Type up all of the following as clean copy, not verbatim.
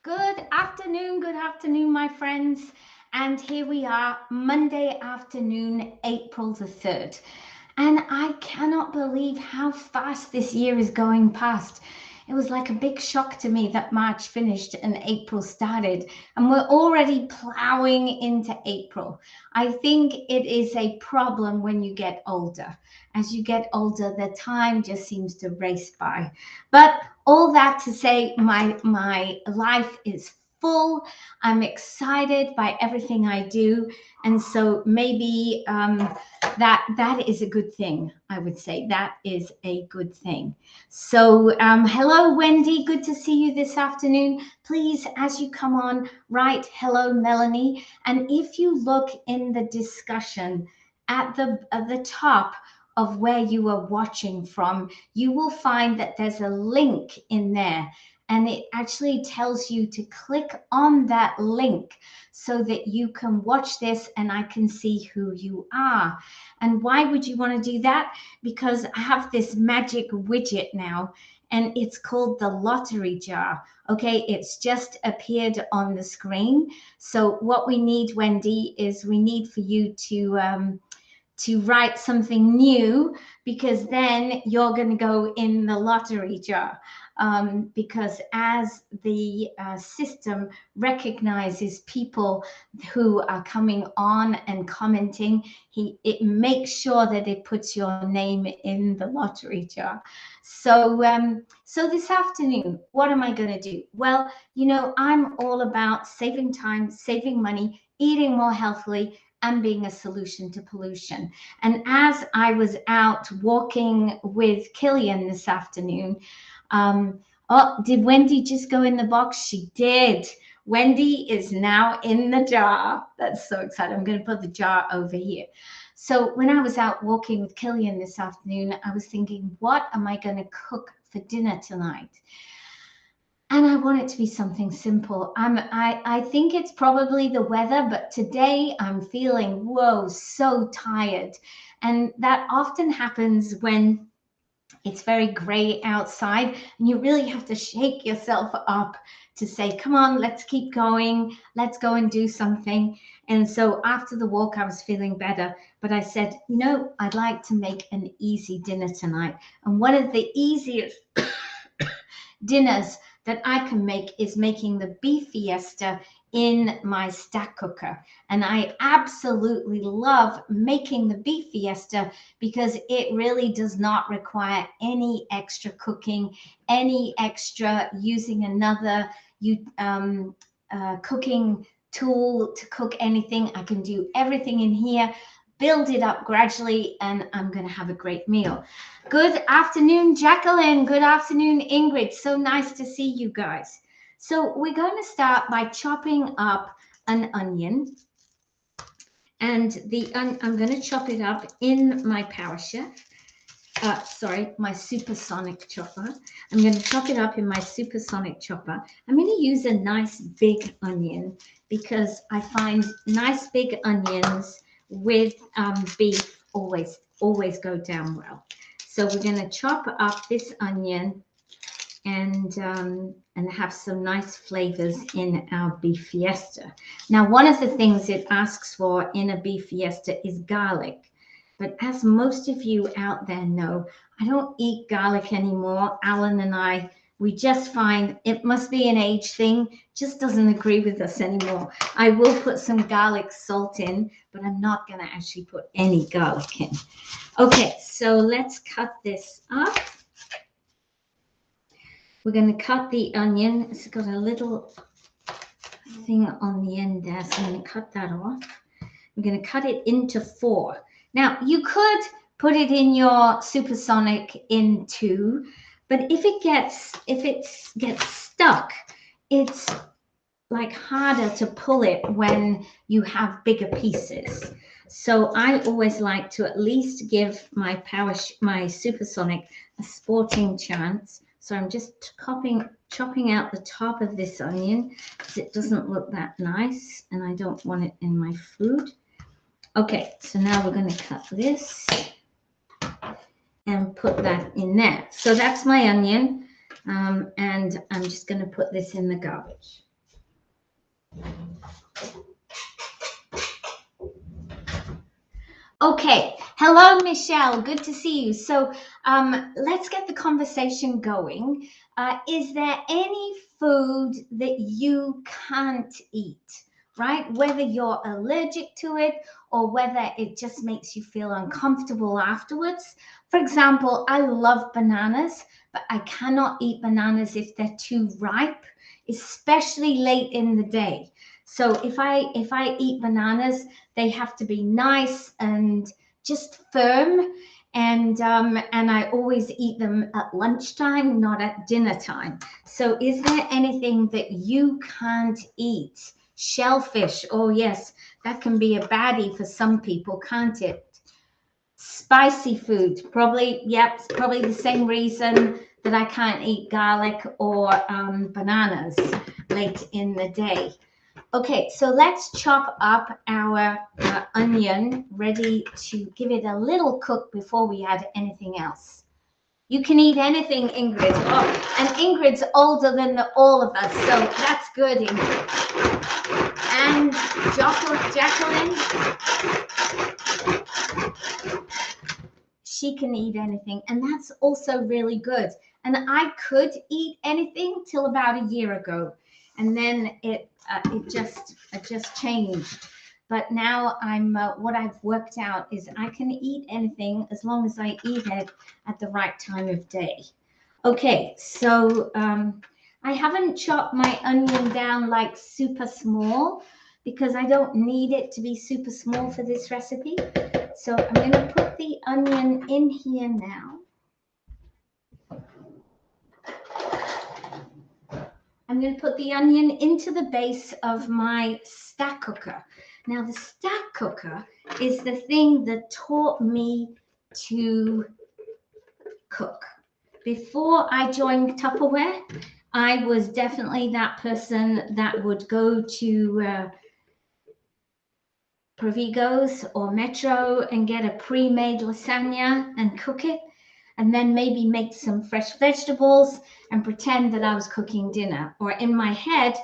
Good afternoon, my friends. And here we are, Monday afternoon, April the 3rd. And I cannot believe how fast this year is going past. It was like a big shock to me that March finished and April started, and we're already plowing into April. I think it is a problem when you get older. As you get older, the time just seems to race by. But all that to say, my life is full. I'm excited by everything I do, and so maybe that is a good thing. I would say that is a good thing. So hello, Wendy. Good to see you this afternoon. Please, as you come on, write hello, Melanie. And if you look in the discussion at the top of where you are watching from, you will find that there's a link in there, and it actually tells you to click on that link so that you can watch this and I can see who you are. And why would you want to do that? Because I have this magic widget now, and it's called the lottery jar. Okay, it's just appeared on the screen. So what we need, Wendy, is we need for you to write something new, because then you're going to go in the lottery jar. Because as the system recognizes people who are coming on and commenting, it makes sure that it puts your name in the lottery jar. So this afternoon, what am I going to do? Well, I'm all about saving time, saving money, eating more healthily, and being a solution to pollution. And as I was out walking with Killian this afternoon, oh, did Wendy just go in the box? She did. Wendy is now in the jar. That's so exciting. I'm going to put the jar over here. So when I was out walking with Killian this afternoon, I was thinking, what am I going to cook for dinner tonight? And I want it to be something simple. I think it's probably the weather, but today I'm feeling, whoa, so tired. And that often happens when it's very gray outside, and you really have to shake yourself up to say, come on, let's keep going. Let's go and do something. And so after the walk, I was feeling better. But I said, I'd like to make an easy dinner tonight. And one of the easiest dinners that I can make is making the beef fiesta in my stack cooker. And I absolutely love making the beef fiesta because it really does not require any extra cooking, any extra using another cooking tool to cook anything. I can do everything in here, build it up gradually, and I'm going to have a great meal. Good afternoon, Jacqueline. Good afternoon, Ingrid. So nice to see you guys. So we're going to start by chopping up an onion. And I'm going to chop it up in my PowerChef. My supersonic chopper. I'm going to chop it up in my supersonic chopper. I'm going to use a nice big onion because I find nice big onions with beef always go down well. So we're going to chop up this onion and have some nice flavors in our beef fiesta. Now, one of the things it asks for in a beef fiesta is garlic. But as most of you out there know, I don't eat garlic anymore. Alan and I, we just find it must be an age thing, just doesn't agree with us anymore. I will put some garlic salt in, but I'm not going to actually put any garlic in. Okay, so let's cut this up. We're going to cut the onion. It's got a little thing on the end there, so I'm going to cut that off. We're going to cut it into 4. Now, you could put it in your supersonic in 2, but if it gets stuck, it's like harder to pull it when you have bigger pieces. So I always like to at least give my supersonic a sporting chance. So I'm just chopping out the top of this onion because it doesn't look that nice and I don't want it in my food. Okay, so now we're going to cut this and put that in there. So that's my onion, and I'm just going to put this in the garbage. Okay. Hello, Michelle. Good to see you. So let's get the conversation going. Is there any food that you can't eat, right? Whether you're allergic to it or whether it just makes you feel uncomfortable afterwards. For example, I love bananas, but I cannot eat bananas if they're too ripe, especially late in the day. So if I eat bananas, they have to be nice and just firm, and I always eat them at lunchtime, not at dinner time. So is there anything that you can't eat? Shellfish, oh yes, that can be a baddie for some people, can't it? Spicy food, probably, yep, it's probably the same reason that I can't eat garlic or bananas late in the day. Okay, so let's chop up our onion, ready to give it a little cook before we add anything else. You can eat anything, Ingrid. Oh, and Ingrid's older than all of us, so that's good, Ingrid. And Jacqueline, she can eat anything, and that's also really good. And I could eat anything till about a year ago, and then it just changed. But now I'm what I've worked out is I can eat anything as long as I eat it at the right time of day. Okay, so I haven't chopped my onion down like super small because I don't need it to be super small for this recipe. So I'm going to put the onion in here now. I'm going to put the onion into the base of my stack cooker. Now the stack cooker is the thing that taught me to cook. Before I joined Tupperware, I was definitely that person that would go to Provigo's or Metro and get a pre-made lasagna and cook it, and then maybe make some fresh vegetables and pretend that I was cooking dinner. Or in my head,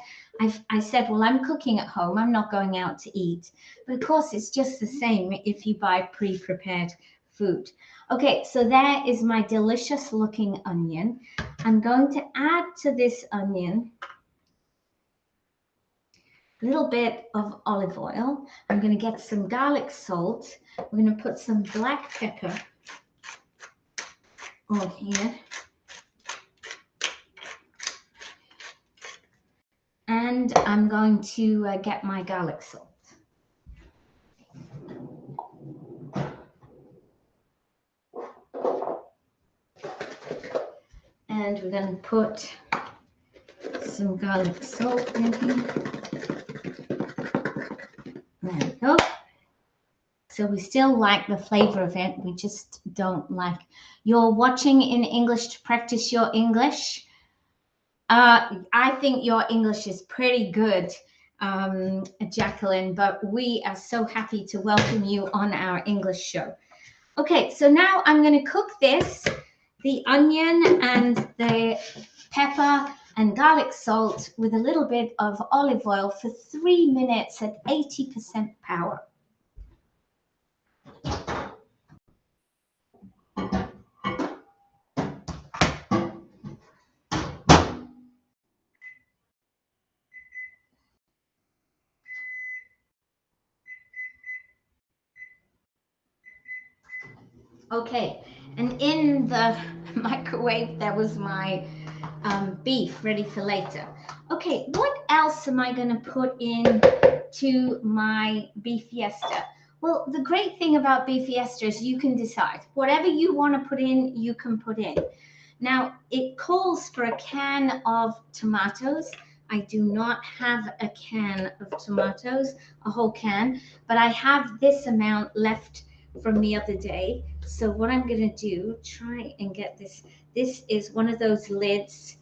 I said, well, I'm cooking at home. I'm not going out to eat. But of course, it's just the same if you buy pre-prepared food. Okay, so there is my delicious looking onion. I'm going to add to this onion a little bit of olive oil. I'm going to get some garlic salt. We're going to put some black pepper on here. And I'm going to get my garlic salt. And we're going to put some garlic salt in here. There we go. So we still like the flavor of it. We just don't like. You're watching in English to practice your English. I think your English is pretty good, Jacqueline, but we are so happy to welcome you on our English show. Okay, so now I'm going to cook this, the onion and the pepper and garlic salt with a little bit of olive oil for 3 minutes at 80% power. Okay, and in the microwave, there was my beef ready for later. Okay, what else am I going to put in to my beef fiesta? Well, the great thing about beef fiesta is you can decide. Whatever you want to put in, you can put in. Now, it calls for a can of tomatoes. I do not have a can of tomatoes, a whole can, but I have this amount left from the other day. So what I'm going to do, try and get this. This is one of those lids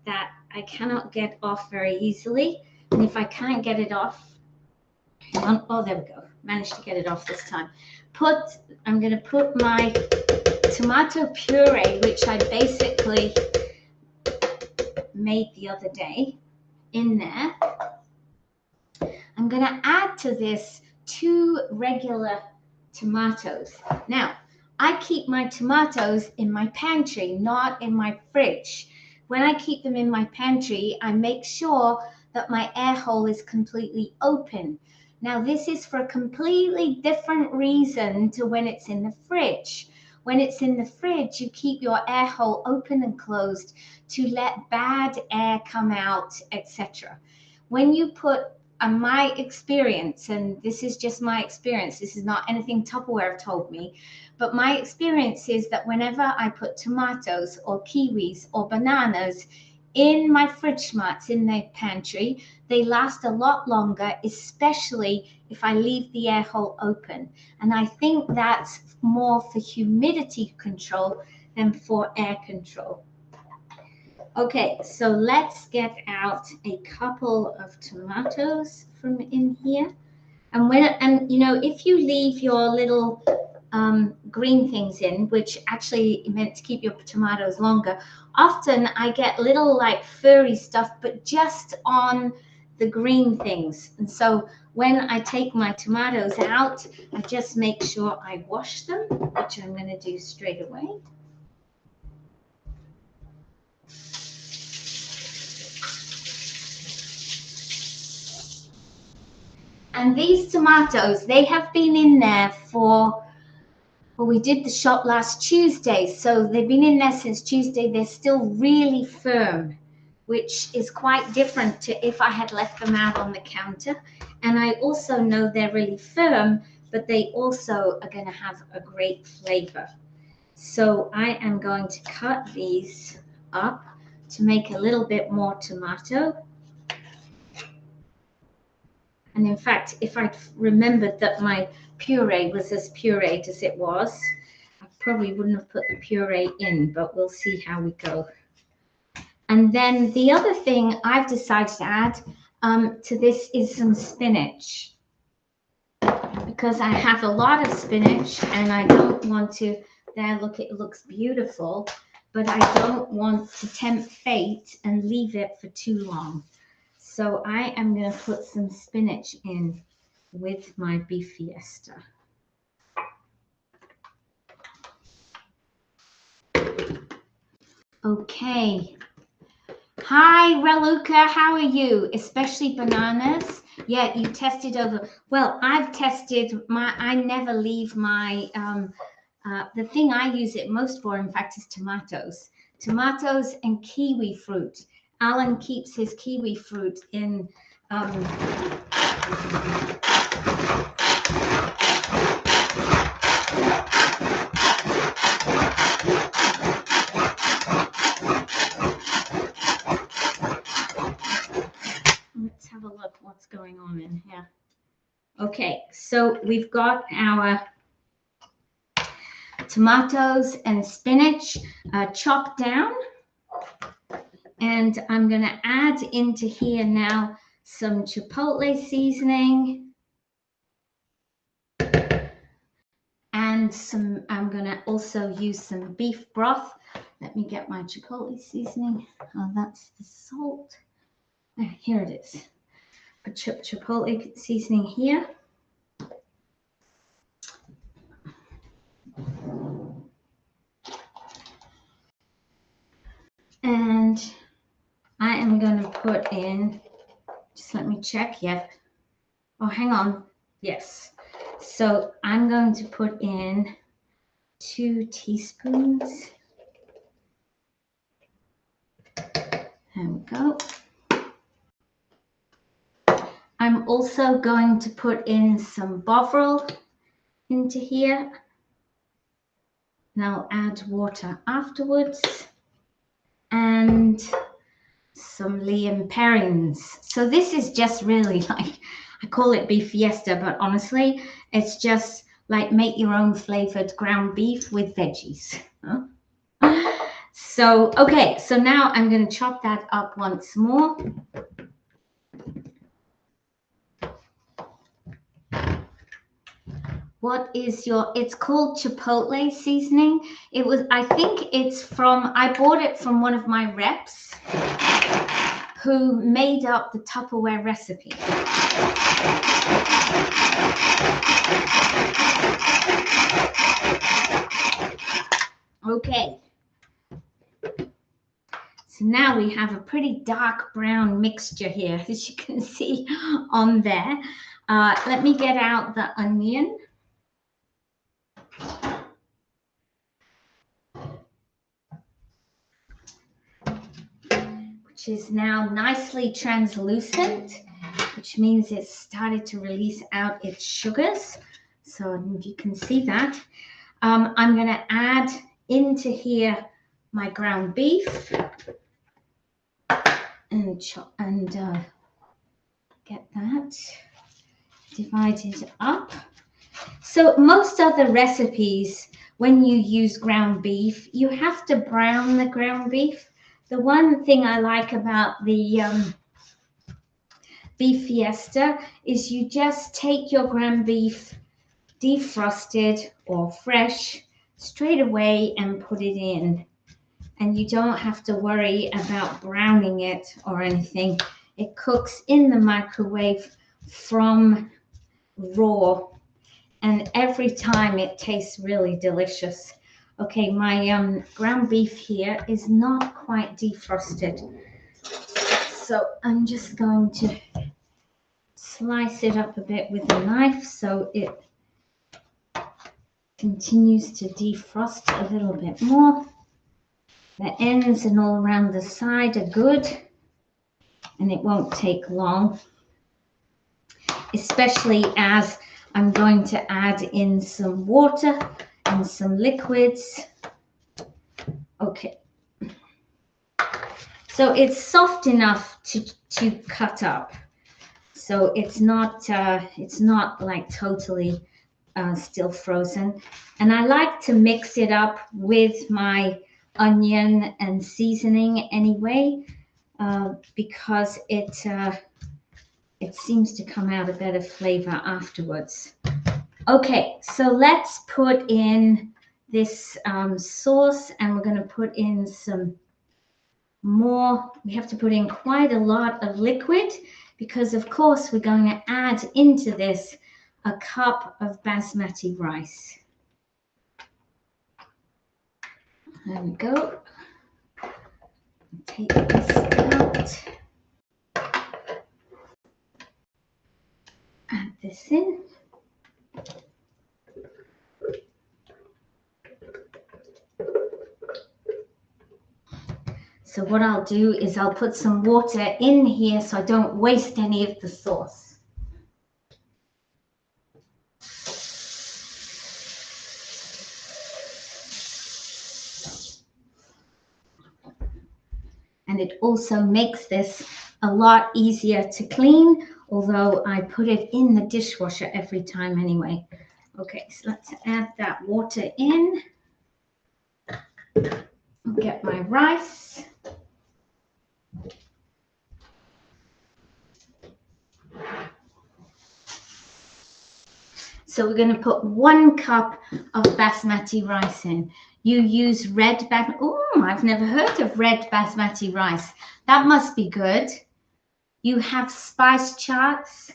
that I cannot get off very easily. And if I can't get it off, oh, there we go. Managed to get it off this time. I'm going to put my tomato puree, which I basically made the other day, in there. going to add to this 2 regular tomatoes. Now, I keep my tomatoes in my pantry, not in my fridge. When I keep them in my pantry, I make sure that my air hole is completely open. Now, this is for a completely different reason to when it's in the fridge. When it's in the fridge, you keep your air hole open and closed to let bad air come out, etc. When you put, my experience, and this is just my experience, this is not anything Tupperware told me, but my experience is that whenever I put tomatoes or kiwis or bananas in my fridge mats in the pantry, they last a lot longer, especially if I leave the air hole open. And I think that's more for humidity control than for air control. Okay, so let's get out a couple of tomatoes from in here. And you know, if you leave your little green things in, which actually meant to keep your tomatoes longer, often I get little like furry stuff, but just on the green things. And so when I take my tomatoes out, I just make sure I wash them, which I'm going to do straight away. And these tomatoes, they have been in there for, well, we did the shop last Tuesday, so they've been in there since Tuesday. They're still really firm, which is quite different to if I had left them out on the counter. And I also know they're really firm, but they also are going to have a great flavor. So I am going to cut these up to make a little bit more tomato. And in fact, if I'd remembered that my puree was as pureed as it was, I probably wouldn't have put the puree in, but we'll see how we go. And then the other thing I've decided to add to this is some spinach, because I have a lot of spinach and I don't want to, there, look, it looks beautiful, but I don't want to tempt fate and leave it for too long. So I am going to put some spinach in with my beef fiesta. Okay. Hi, Raluca, how are you? Especially bananas. Yeah, you tested over. Well, I've tested my, I never leave my, the thing I use it most for, in fact, is tomatoes. Tomatoes and kiwi fruit. Alan keeps his kiwi fruit in let's have a look what's going on in here. Okay, so we've got our tomatoes and spinach chopped down. And I'm going to add into here now some chipotle seasoning and some, I'm going to also use some beef broth. Let me get my chipotle seasoning. Oh, that's the salt. Here it is. Put chipotle seasoning here. And I am going to put in, just let me check, yep. Oh, hang on, yes. So I'm going to put in 2 teaspoons. There we go. I'm also going to put in some Bovril into here. And I'll add water afterwards. And some Liam Perrins. So this is just really like, I call it beef fiesta, but honestly, it's just like make your own flavored ground beef with veggies. So, okay, so now I'm going to chop that up once more. What is your, it's called chipotle seasoning. It was, I think it's from, I bought it from one of my reps who made up the Tupperware recipe. Okay. So now we have a pretty dark brown mixture here, as you can see on there. Let me get out the onion. Which is now nicely translucent, which means it's started to release out its sugars. So if you can see that, I'm going to add into here my ground beef and get that divided up. So most other recipes, when you use ground beef, you have to brown the ground beef. The one thing I like about the beef fiesta is you just take your ground beef defrosted or fresh straight away and put it in. And you don't have to worry about browning it or anything. It cooks in the microwave from raw. And every time it tastes really delicious. Okay, my ground beef here is not quite defrosted. So I'm just going to slice it up a bit with a knife so it continues to defrost a little bit more. The ends and all around the side are good, and it won't take long, especially as I'm going to add in some water and some liquids. Okay. So it's soft enough to cut up. So it's not like totally still frozen. And I like to mix it up with my onion and seasoning anyway, because it seems to come out a better flavor afterwards. Okay, so let's put in this sauce, and we're going to put in some more. We have to put in quite a lot of liquid because, of course, we're going to add into this a cup of basmati rice. There we go. Take this out. Add this in. So what I'll do is I'll put some water in here so I don't waste any of the sauce. And it also makes this a lot easier to clean, although I put it in the dishwasher every time anyway. Okay, so let's add that water in. I'll get my rice. So we're going to put 1 cup of basmati rice in. You use red basmati. Oh, I've never heard of red basmati rice. That must be good. You have spice charts.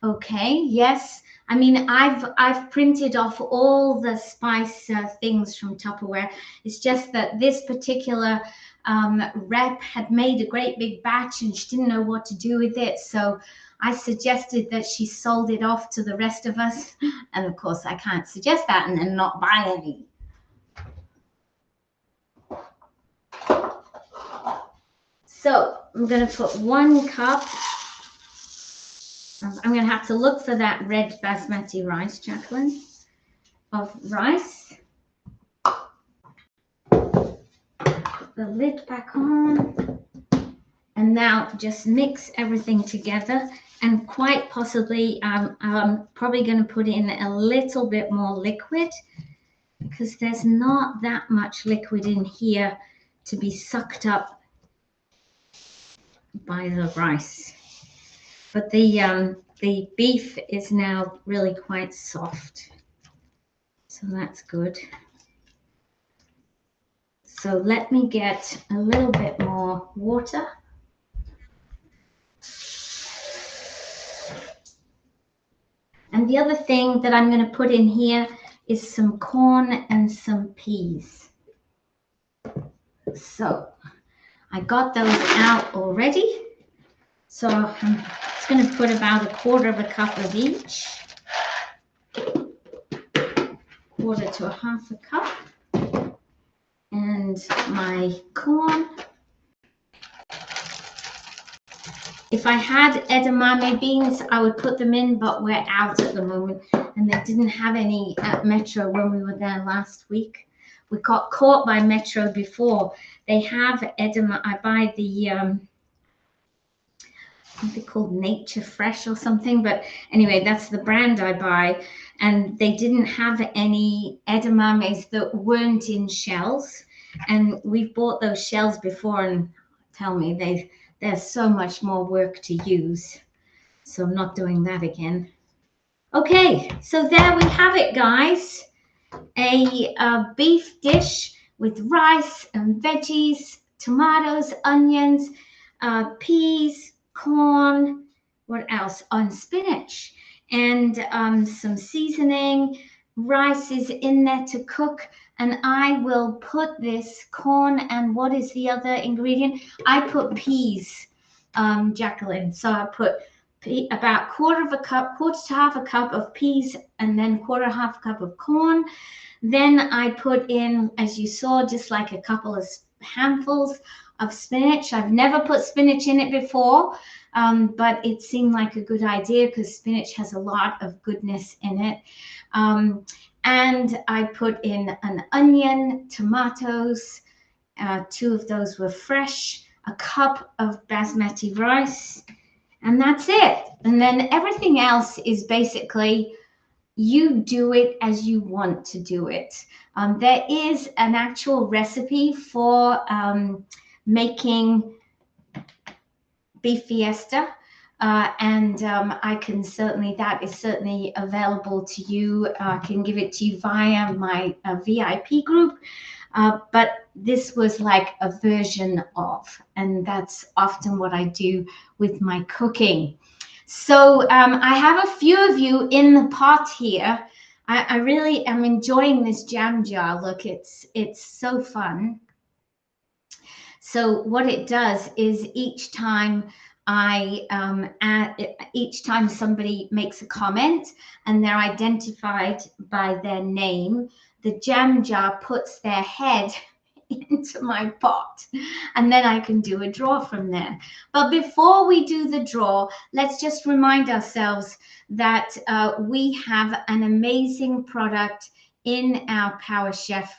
Okay, yes. I mean, I've printed off all the spice things from Tupperware. It's just that this particular rep had made a great big batch and she didn't know what to do with it. So I suggested that she sold it off to the rest of us. And of course, I can't suggest that and then not buy any. So I'm going to put 1 cup. I'm going to have to look for that red basmati rice, Jacqueline, of rice. Put the lid back on. And now just mix everything together. And quite possibly, I'm probably going to put in a little bit more liquid because there's not that much liquid in here to be sucked up by the rice. But the beef is now really quite soft. So that's good. So let me get a little bit more water. And the other thing that I'm going to put in here is some corn and some peas. So I got those out already. So I'm just going to put about 1/4 cup of each. 1/4 to 1/2 cup. And my corn. If I had edamame beans, I would put them in, but we're out at the moment, and they didn't have any at Metro when we were there last week. We got caught by Metro before. They have edamame. I buy the, I think they're called Nature Fresh or something, but anyway, that's the brand I buy, and they didn't have any edamames that weren't in shells, and we've bought those shells before, and tell me, there's so much more work to use. So I'm not doing that again. Okay, so there we have it, guys. A beef dish with rice and veggies, tomatoes, onions, peas, corn, what else? Spinach, and some seasoning. Rice is in there to cook. And I will put this corn, and what is the other ingredient? I put peas, Jacqueline. So I put about 1/4 cup, 1/4 to 1/2 cup of peas, and then 1/4 to 1/2 cup of corn. Then I put in, as you saw, just like a couple of handfuls of spinach. I've never put spinach in it before, but it seemed like a good idea because spinach has a lot of goodness in it. And I put in an onion, tomatoes, 2 of those were fresh, a cup of basmati rice, and that's it. And then everything else is basically, you do it as you want to do it. There is an actual recipe for making beef fiesta. I can certainly, that is certainly available to you. I can give it to you via my VIP group. But this was like a version of, and that's often what I do with my cooking. So I have a few of you in the pot here. I really am enjoying this jam jar. Look, it's so fun. So what it does is each time each time somebody makes a comment and they're identified by their name, the jam jar puts their head into my pot, and then I can do a draw from there. But before we do the draw, let's just remind ourselves that we have an amazing product in our Power Chef.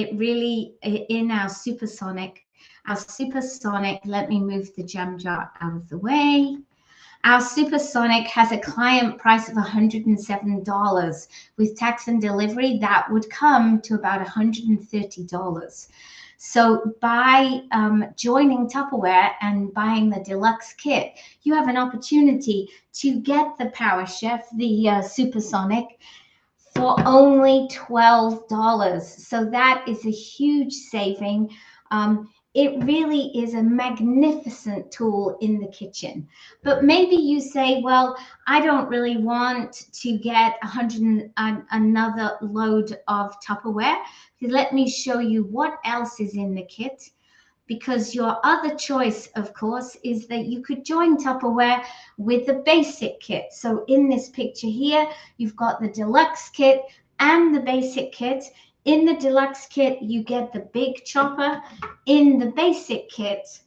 It really, in our Supersonic. Our Supersonic, let me move the jam jar out of the way. Our Supersonic has a client price of $107. With tax and delivery, that would come to about $130. So by joining Tupperware and buying the deluxe kit, you have an opportunity to get the Power Chef, the Supersonic, for only $12. So that is a huge saving. It really is a magnificent tool in the kitchen. But maybe you say, well, I don't really want to get another load of Tupperware. Let me show you what else is in the kit. Because your other choice, of course, is that you could join Tupperware with the basic kit. So in this picture here, you've got the deluxe kit and the basic kit. In the deluxe kit, you get the big chopper. In the basic kit,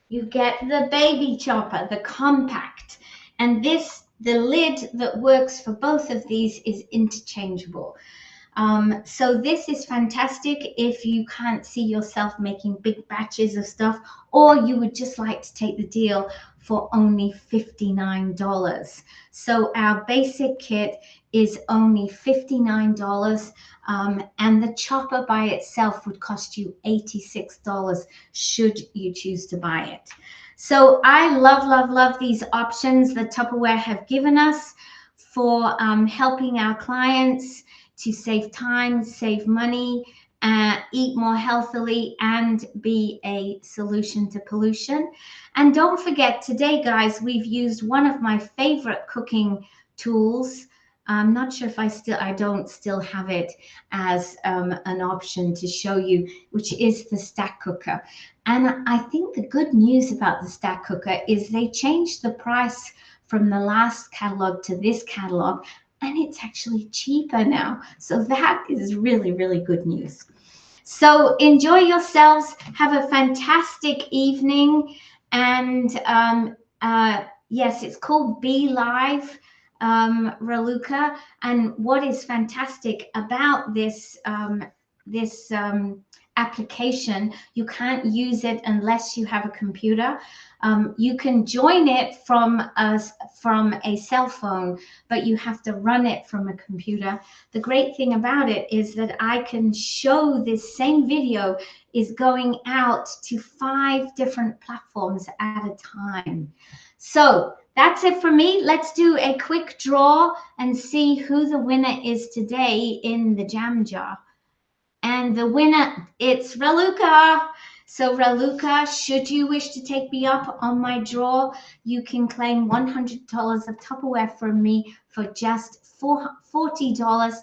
you get the baby chopper, the compact. And this, the lid that works for both of these is interchangeable. So this is fantastic if you can't see yourself making big batches of stuff, or you would just like to take the deal for only $59. So our basic kit is only $59, and the chopper by itself would cost you $86 should you choose to buy it. So I love, love, love these options that Tupperware have given us for helping our clients to save time, save money, eat more healthily, and be a solution to pollution. And don't forget, today, guys, we've used one of my favorite cooking tools. I'm not sure if I don't still have it as an option to show you, which is the stack cooker. And I think the good news about the stack cooker is they changed the price from the last catalog to this catalog, and it's actually cheaper now. So that is really, really good news. So enjoy yourselves. Have a fantastic evening. And yes, it's called Be Live, Raluca. And what is fantastic about this application, you can't use it unless you have a computer. You can join it from a cell phone, but you have to run it from a computer. The great thing about it is that I can show this same video is going out to 5 different platforms at a time. So that's it for me. Let's do a quick draw and see who the winner is today in the jam jar. And the winner, it's Raluca. So Raluca, should you wish to take me up on my draw, you can claim $100 of Tupperware from me for just $40.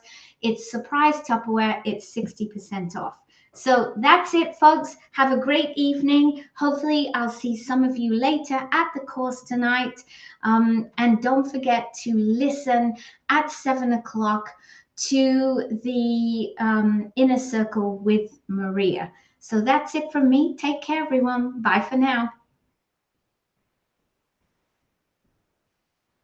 It's surprise Tupperware. It's 60% off. So that's it, folks. Have a great evening. Hopefully, I'll see some of you later at the course tonight. And don't forget to listen at 7 o'clock to the Inner Circle with Maria. So that's it from me. Take care, everyone. Bye for now.